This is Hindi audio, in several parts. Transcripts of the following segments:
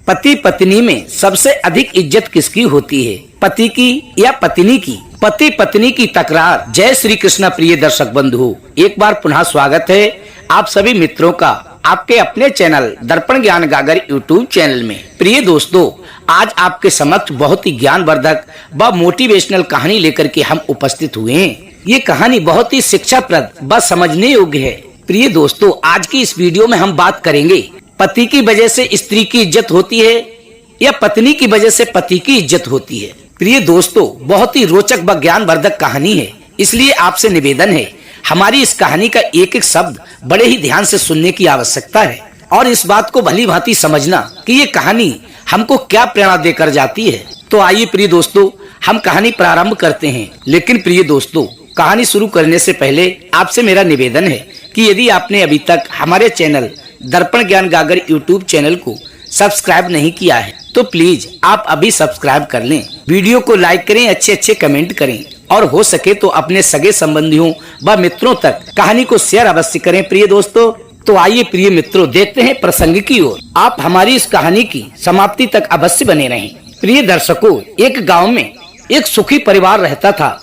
पति पत्नी में सबसे अधिक इज्जत किसकी होती है, पति की या पत्नी की? पति पत्नी की तकरार। जय श्री कृष्ण। प्रिय दर्शक बंधु, एक बार पुनः स्वागत है आप सभी मित्रों का आपके अपने चैनल दर्पण ज्ञान गागर यूट्यूब चैनल में। प्रिय दोस्तों, आज आपके समक्ष बहुत ही ज्ञानवर्धक व मोटिवेशनल कहानी लेकर के हम उपस्थित हुए हैं। ये कहानी बहुत ही शिक्षाप्रद व समझने योग्य है। प्रिय दोस्तों, आज की इस वीडियो में हम बात करेंगे पति की वजह से स्त्री की इज्जत होती है या पत्नी की वजह से पति की इज्जत होती है। प्रिय दोस्तों, बहुत ही रोचक व ज्ञानवर्धक कहानी है, इसलिए आपसे निवेदन है हमारी इस कहानी का एक एक शब्द बड़े ही ध्यान से सुनने की आवश्यकता है और इस बात को भली भांति समझना कि ये कहानी हमको क्या प्रेरणा देकर जाती है। तो आइए प्रिय दोस्तों, हम कहानी प्रारंभ करते हैं। लेकिन प्रिय दोस्तों, कहानी शुरू करने से पहले आपसे मेरा निवेदन है कि यदि आपने अभी तक हमारे चैनल दर्पण ज्ञान गागर यूट्यूब चैनल को सब्सक्राइब नहीं किया है तो प्लीज आप अभी सब्सक्राइब कर लें, वीडियो को लाइक करें, अच्छे कमेंट करें और हो सके तो अपने सगे संबंधियों व मित्रों तक कहानी को शेयर अवश्य करें। प्रिय दोस्तों, तो आइए प्रिय मित्रों, देखते हैं प्रसंग की ओर। आप हमारी इस कहानी की समाप्ति तक अवश्य बने रहें। प्रिय दर्शकों, एक गाँव में एक सुखी परिवार रहता था।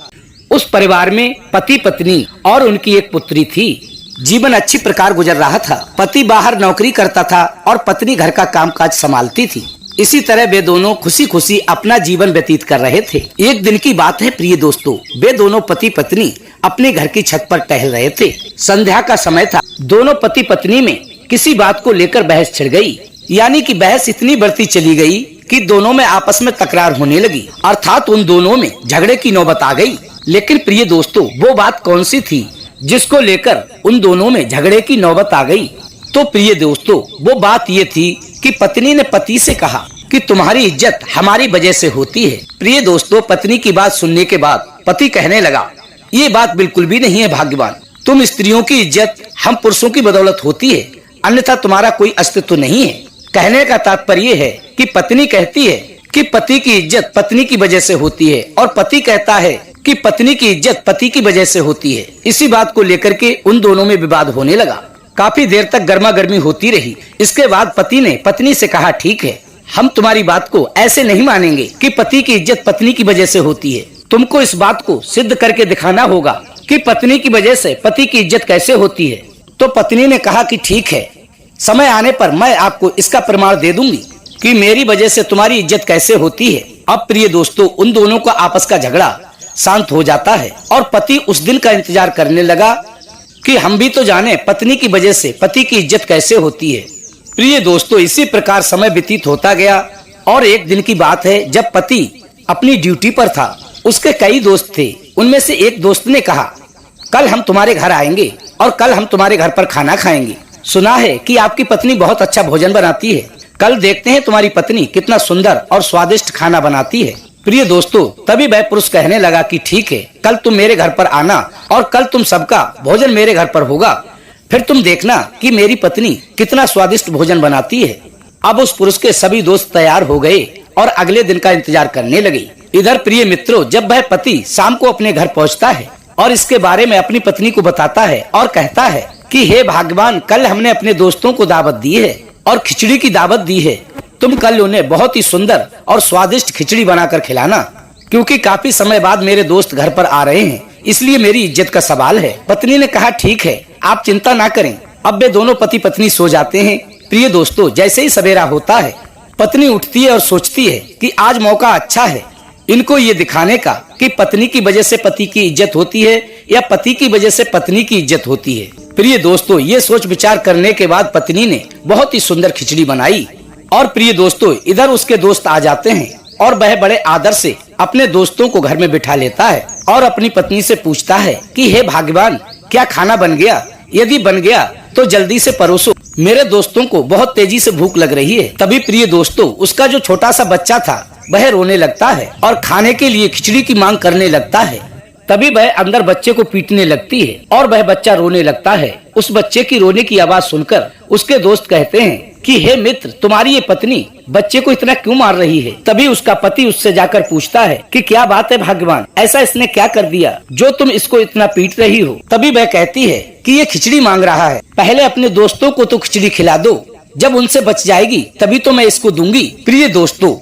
उस परिवार में पति पत्नी और उनकी एक पुत्री थी। जीवन अच्छी प्रकार गुजर रहा था। पति बाहर नौकरी करता था और पत्नी घर का कामकाज संभालती थी। इसी तरह वे दोनों खुशी खुशी अपना जीवन व्यतीत कर रहे थे। एक दिन की बात है प्रिय दोस्तों, वे दोनों पति पत्नी अपने घर की छत पर टहल रहे थे। संध्या का समय था। दोनों पति पत्नी में किसी बात को लेकर बहस छिड़ गई, यानी कि बहस इतनी बढ़ती चली गई कि दोनों में आपस में तकरार होने लगी, अर्थात उन दोनों में झगड़े की नौबत आ गई। लेकिन प्रिय दोस्तों, वो बात कौन सी थी जिसको लेकर उन दोनों में झगड़े की नौबत आ गई? तो प्रिय दोस्तों, वो बात ये थी कि पत्नी ने पति से कहा कि तुम्हारी इज्जत हमारी वजह से होती है। प्रिय दोस्तों, पत्नी की बात सुनने के बाद पति कहने लगा, ये बात बिल्कुल भी नहीं है भाग्यवान। तुम स्त्रियों की इज्जत हम पुरुषों की बदौलत होती है, अन्यथा तुम्हारा कोई अस्तित्व नहीं है। कहने का तात्पर्य है कि पत्नी कहती है कि पति की इज्जत पत्नी की वजह से होती है और पति कहता है कि पत्नी की इज्जत पति की वजह से होती है। इसी बात को लेकर के उन दोनों में विवाद होने लगा। काफी देर तक गर्मा गर्मी होती रही। इसके बाद पति ने पत्नी से कहा, ठीक है, हम तुम्हारी बात को ऐसे नहीं मानेंगे कि पति की इज्जत पत्नी की वजह से होती है। तुमको इस बात को सिद्ध करके दिखाना होगा कि पत्नी की वजह से पति की इज्जत कैसे होती है। तो पत्नी ने कहा कि ठीक है, समय आने पर मैं आपको इसका प्रमाण दे दूंगी कि मेरी वजह से तुम्हारी इज्जत कैसे होती है। अब प्रिय दोस्तों, उन दोनों का आपस का झगड़ा शांत हो जाता है और पति उस दिन का इंतजार करने लगा कि हम भी तो जाने पत्नी की वजह से पति की इज्जत कैसे होती है। प्रिय दोस्तों, इसी प्रकार समय व्यतीत होता गया और एक दिन की बात है जब पति अपनी ड्यूटी पर था। उसके कई दोस्त थे। उनमें से एक दोस्त ने कहा, कल हम तुम्हारे घर आएंगे और कल हम तुम्हारे घर पर खाना खाएंगे। सुना है कि आपकी पत्नी बहुत अच्छा भोजन बनाती है। कल देखते हैं तुम्हारी पत्नी कितना सुंदर और स्वादिष्ट खाना बनाती है। प्रिय दोस्तों, तभी वह पुरुष कहने लगा कि ठीक है, कल तुम मेरे घर पर आना और कल तुम सबका भोजन मेरे घर पर होगा। फिर तुम देखना कि मेरी पत्नी कितना स्वादिष्ट भोजन बनाती है। अब उस पुरुष के सभी दोस्त तैयार हो गए और अगले दिन का इंतजार करने लगे। इधर प्रिय मित्रों, जब वह पति शाम को अपने घर पहुंचता है और इसके बारे में अपनी पत्नी को बताता है और कहता है कि हे भगवान, कल हमने अपने दोस्तों को दावत दी है और खिचड़ी की दावत दी है। तुम कल उन्हें बहुत ही सुंदर और स्वादिष्ट खिचड़ी बनाकर खिलाना, क्योंकि काफी समय बाद मेरे दोस्त घर पर आ रहे हैं, इसलिए मेरी इज्जत का सवाल है। पत्नी ने कहा, ठीक है, आप चिंता ना करें। अब वे दोनों पति पत्नी सो जाते हैं। प्रिय दोस्तों, जैसे ही सवेरा होता है, पत्नी उठती है और सोचती है कि आज मौका अच्छा है इनको ये दिखाने का कि पत्नी की वजह से पति की इज्जत होती है या पति की वजह से पत्नी की इज्जत होती है। प्रिय दोस्तों, ये सोच विचार करने के बाद पत्नी ने बहुत ही सुंदर खिचड़ी बनाई और प्रिय दोस्तों, इधर उसके दोस्त आ जाते हैं और वह बड़े आदर से अपने दोस्तों को घर में बिठा लेता है और अपनी पत्नी से पूछता है कि हे भगवान, क्या खाना बन गया? यदि बन गया तो जल्दी से परोसो, मेरे दोस्तों को बहुत तेजी से भूख लग रही है। तभी प्रिय दोस्तों, उसका जो छोटा सा बच्चा था वह रोने लगता है और खाने के लिए खिचड़ी की मांग करने लगता है। तभी वह अंदर बच्चे को पीटने लगती है और वह बच्चा रोने लगता है। उस बच्चे की रोने की आवाज सुनकर उसके दोस्त कहते हैं कि हे मित्र, तुम्हारी ये पत्नी बच्चे को इतना क्यों मार रही है? तभी उसका पति उससे जाकर पूछता है कि क्या बात है भगवान, ऐसा इसने क्या कर दिया जो तुम इसको इतना पीट रही हो? तभी वह कहती है कि ये खिचड़ी मांग रहा है, पहले अपने दोस्तों को तो खिचड़ी खिला दो, जब उनसे बच जाएगी तभी तो मैं इसको दूंगी। प्रिय दोस्तों,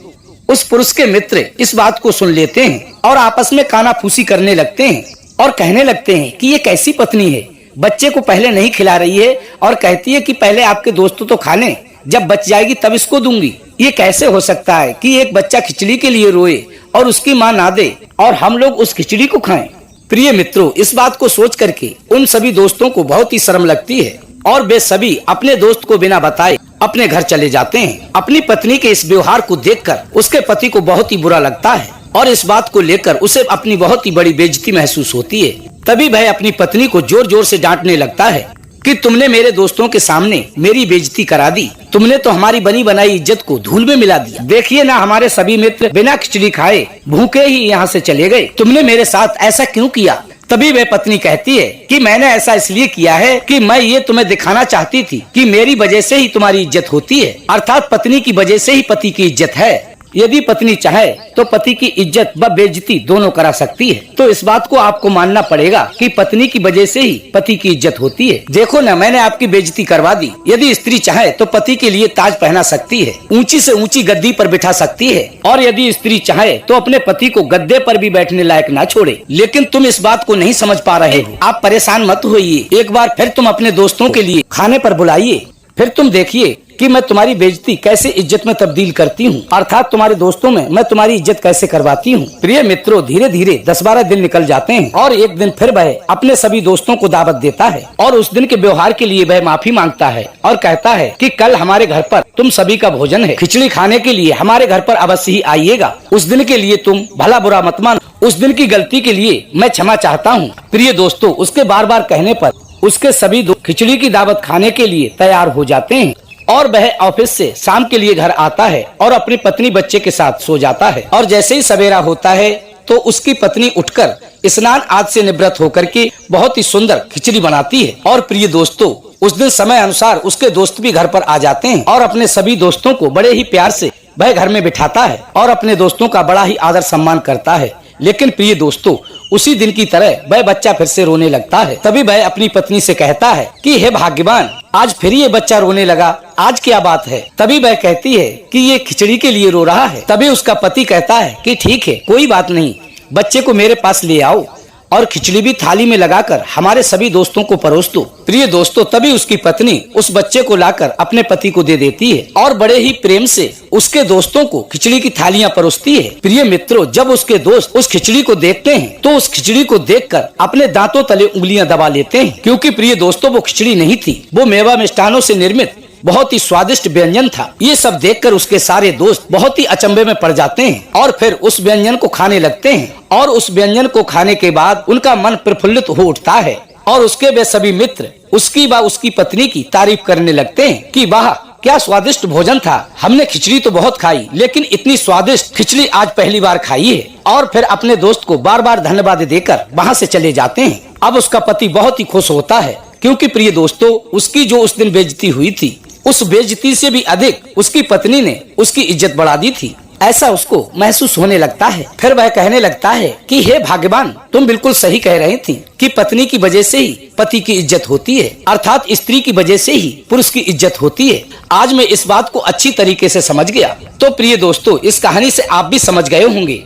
उस पुरुष के मित्र इस बात को सुन लेते हैं और आपस में कानाफूसी करने लगते हैं और कहने लगते हैं कि ये कैसी पत्नी है, बच्चे को पहले नहीं खिला रही है और कहती है कि पहले आपके दोस्त तो खा लें, जब बच जाएगी तब इसको दूंगी। ये कैसे हो सकता है कि एक बच्चा खिचड़ी के लिए रोए और उसकी माँ ना दे और हम लोग उस खिचड़ी को खाएं। प्रिय मित्रों, इस बात को सोच करके उन सभी दोस्तों को बहुत ही शर्म लगती है और वे सभी अपने दोस्त को बिना बताए अपने घर चले जाते हैं। अपनी पत्नी के इस व्यवहार को देखकर उसके पति को बहुत ही बुरा लगता है और इस बात को लेकर उसे अपनी बहुत ही बड़ी बेइज्जती महसूस होती है। तभी वह अपनी पत्नी को जोर जोर से डांटने लगता है कि तुमने मेरे दोस्तों के सामने मेरी बेइज्जती करा दी, तुमने तो हमारी बनी बनाई इज्जत को धूल में मिला दिया। देखिए ना, हमारे सभी मित्र बिना खिचड़ी खाए भूखे ही यहाँ से चले गए, तुमने मेरे साथ ऐसा क्यों किया। तभी वह पत्नी कहती है कि मैंने ऐसा इसलिए किया है कि मैं ये तुम्हें दिखाना चाहती थी कि मेरी वजह से ही तुम्हारी इज्जत होती है, अर्थात पत्नी की वजह से ही पति की इज्जत है। यदि पत्नी चाहे तो पति की इज्जत व बेइज्जती दोनों करा सकती है। तो इस बात को आपको मानना पड़ेगा कि पत्नी की वजह से ही पति की इज्जत होती है। देखो ना, मैंने आपकी बेइज्जती करवा दी। यदि स्त्री चाहे तो पति के लिए ताज पहना सकती है, ऊंची से ऊंची गद्दी पर बिठा सकती है और यदि स्त्री चाहे तो अपने पति को गद्दे पर भी बैठने लायक ना छोड़े। लेकिन तुम इस बात को नहीं समझ पा रहे हो। आप परेशान मत होइए, एक बार फिर तुम अपने दोस्तों के लिए खाने पर बुलाइए, फिर तुम देखिए कि मैं तुम्हारी बेइज्जती कैसे इज्जत में तब्दील करती हूँ, अर्थात तुम्हारे दोस्तों में मैं तुम्हारी इज्जत कैसे करवाती हूँ। प्रिय मित्रों, धीरे धीरे 10-12 दिन निकल जाते हैं और एक दिन फिर वह अपने सभी दोस्तों को दावत देता है और उस दिन के व्यवहार के लिए वह माफी मांगता है और कहता है कि कल हमारे घर पर तुम सभी का भोजन है, खिचड़ी खाने के लिए हमारे घर पर अवश्य ही आइएगा। उस दिन के लिए तुम भला बुरा मत मानो, उस दिन की गलती के लिए मैं क्षमा चाहता हूँ। प्रिय दोस्तों, उसके बार बार कहने पर उसके सभी खिचड़ी की दावत खाने के लिए तैयार हो जाते हैं और वह ऑफिस से शाम के लिए घर आता है और अपनी पत्नी बच्चे के साथ सो जाता है। और जैसे ही सवेरा होता है तो उसकी पत्नी उठकर स्नान आदि से निवृत्त होकर के बहुत ही सुंदर खिचड़ी बनाती है। और प्रिय दोस्तों, उस दिन समय अनुसार उसके दोस्त भी घर पर आ जाते हैं और अपने सभी दोस्तों को बड़े ही प्यार से वह घर में बिठाता है और अपने दोस्तों का बड़ा ही आदर सम्मान करता है। लेकिन प्रिय दोस्तों, उसी दिन की तरह वह बच्चा फिर से रोने लगता है। तभी वह अपनी पत्नी से कहता है कि हे भाग्यवान, आज फिर ये बच्चा रोने लगा, आज क्या बात है। तभी वह कहती है कि ये खिचड़ी के लिए रो रहा है। तभी उसका पति कहता है कि ठीक है, कोई बात नहीं, बच्चे को मेरे पास ले आओ और खिचड़ी भी थाली में लगाकर हमारे सभी दोस्तों को परोस दो। प्रिय दोस्तों, तभी उसकी पत्नी उस बच्चे को लाकर अपने पति को दे देती है और बड़े ही प्रेम से उसके दोस्तों को खिचड़ी की थालियां परोसती है। प्रिय मित्रों, जब उसके दोस्त उस खिचड़ी को देखते हैं तो उस खिचड़ी को देखकर अपने दांतों तले उंगलियां दबा लेते हैं, क्योंकि प्रिय दोस्तों वो खिचड़ी नहीं थी, वो मेवा मिष्ठानों से निर्मित बहुत ही स्वादिष्ट व्यंजन था। ये सब देखकर उसके सारे दोस्त बहुत ही अचंभे में पड़ जाते हैं और फिर उस व्यंजन को खाने लगते हैं और उस व्यंजन को खाने के बाद उनका मन प्रफुल्लित हो उठता है और उसके वे सभी मित्र उसकी व उसकी पत्नी की तारीफ करने लगते हैं कि वाह, क्या स्वादिष्ट भोजन था, हमने खिचड़ी तो बहुत खाई लेकिन इतनी स्वादिष्ट खिचड़ी आज पहली बार खाई है। और फिर अपने दोस्त को बार बार धन्यवाद देकर वहाँ से चले जाते हैं। अब उसका पति बहुत ही खुश होता है, क्योंकि प्रिय दोस्तों, उसकी जो उस दिन बेइज्जती हुई थी, उस बेइज्जती से भी अधिक उसकी पत्नी ने उसकी इज्जत बढ़ा दी थी, ऐसा उसको महसूस होने लगता है। फिर वह कहने लगता है कि हे भाग्यवान, तुम बिल्कुल सही कह रही थी कि पत्नी की वजह से ही पति की इज्जत होती है, अर्थात स्त्री की वजह से ही पुरुष की इज्जत होती है। आज मैं इस बात को अच्छी तरीके से समझ गया। तो प्रिय दोस्तों, इस कहानी से आप भी समझ गए होंगे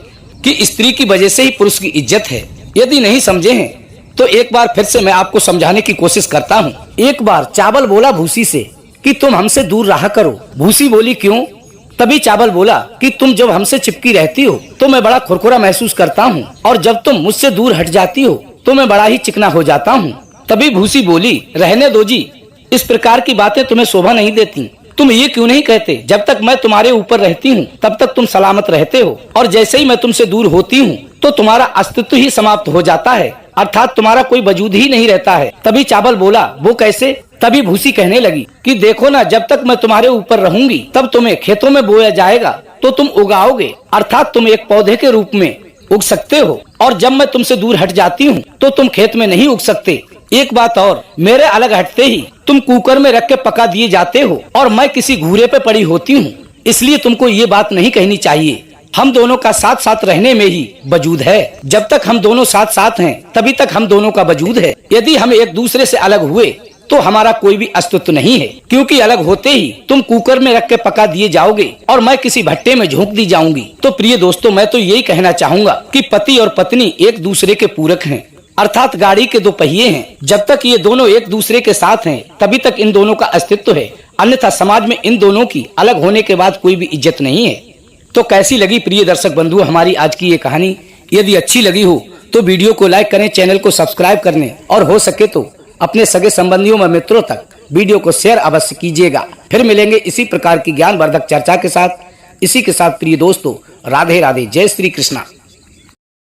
कि स्त्री की वजह से ही पुरुष की इज्जत है। यदि नहीं समझे हैं तो एक बार फिर से मैं आपको समझाने की कोशिश करता हूँ। एक बार चावल बोला भूसी से कि तुम हमसे दूर रहा करो। भूसी बोली क्यों? तभी चावल बोला कि तुम जब हमसे चिपकी रहती हो तो मैं बड़ा खुरखुरा महसूस करता हूँ और जब तुम मुझसे दूर हट जाती हो तो मैं बड़ा ही चिकना हो जाता हूँ। तभी भूसी बोली, रहने दो जी, इस प्रकार की बातें तुम्हें शोभा नहीं देती। तुम ये क्यों नहीं कहते, जब तक मैं तुम्हारे ऊपर रहती हूँ तब तक तुम सलामत रहते हो और जैसे ही मैं तुमसे दूर होती हूँ तो तुम्हारा अस्तित्व ही समाप्त हो जाता है, अर्थात तुम्हारा कोई वजूद ही नहीं रहता है। तभी चावल बोला, वो कैसे? तभी भूसी कहने लगी कि देखो ना, जब तक मैं तुम्हारे ऊपर रहूंगी तब तुम्हें खेतों में बोया जाएगा तो तुम उगाओगे, अर्थात तुम एक पौधे के रूप में उग सकते हो, और जब मैं तुमसे दूर हट जाती हूँ तो तुम खेत में नहीं उग सकते। एक बात और, मेरे अलग हटते ही तुम कुकर में रख के पका दिए जाते हो और मैं किसी घूरे पे पड़ी होती हूँ, इसलिए तुमको ये बात नहीं कहनी चाहिए। हम दोनों का साथ साथ रहने में ही वजूद है। जब तक हम दोनों साथ साथ हैं तभी तक हम दोनों का वजूद है। यदि हम एक दूसरे से अलग हुए तो हमारा कोई भी अस्तित्व नहीं है, क्योंकि अलग होते ही तुम कुकर में रख के पका दिए जाओगे और मैं किसी भट्टे में झोंक दी जाऊंगी। तो प्रिय दोस्तों, मैं तो यही कहना चाहूंगा कि पति और पत्नी एक दूसरे के पूरक हैं, अर्थात गाड़ी के दो पहिए हैं। जब तक ये दोनों एक दूसरे के साथ हैं, तभी तक इन दोनों का अस्तित्व है, अन्यथा समाज में इन दोनों की अलग होने के बाद कोई भी इज्जत नहीं है। तो कैसी लगी प्रिय दर्शक बंधु हमारी आज की ये कहानी? यदि अच्छी लगी हो तो वीडियो को लाइक करें, चैनल को सब्सक्राइब करने और हो सके तो अपने सगे संबंधियों व मित्रों तक वीडियो को शेयर अवश्य कीजिएगा। फिर मिलेंगे इसी प्रकार की ज्ञानवर्धक चर्चा के साथ। इसी के साथ प्रिय दोस्तों, राधे राधे, जय श्री कृष्णा।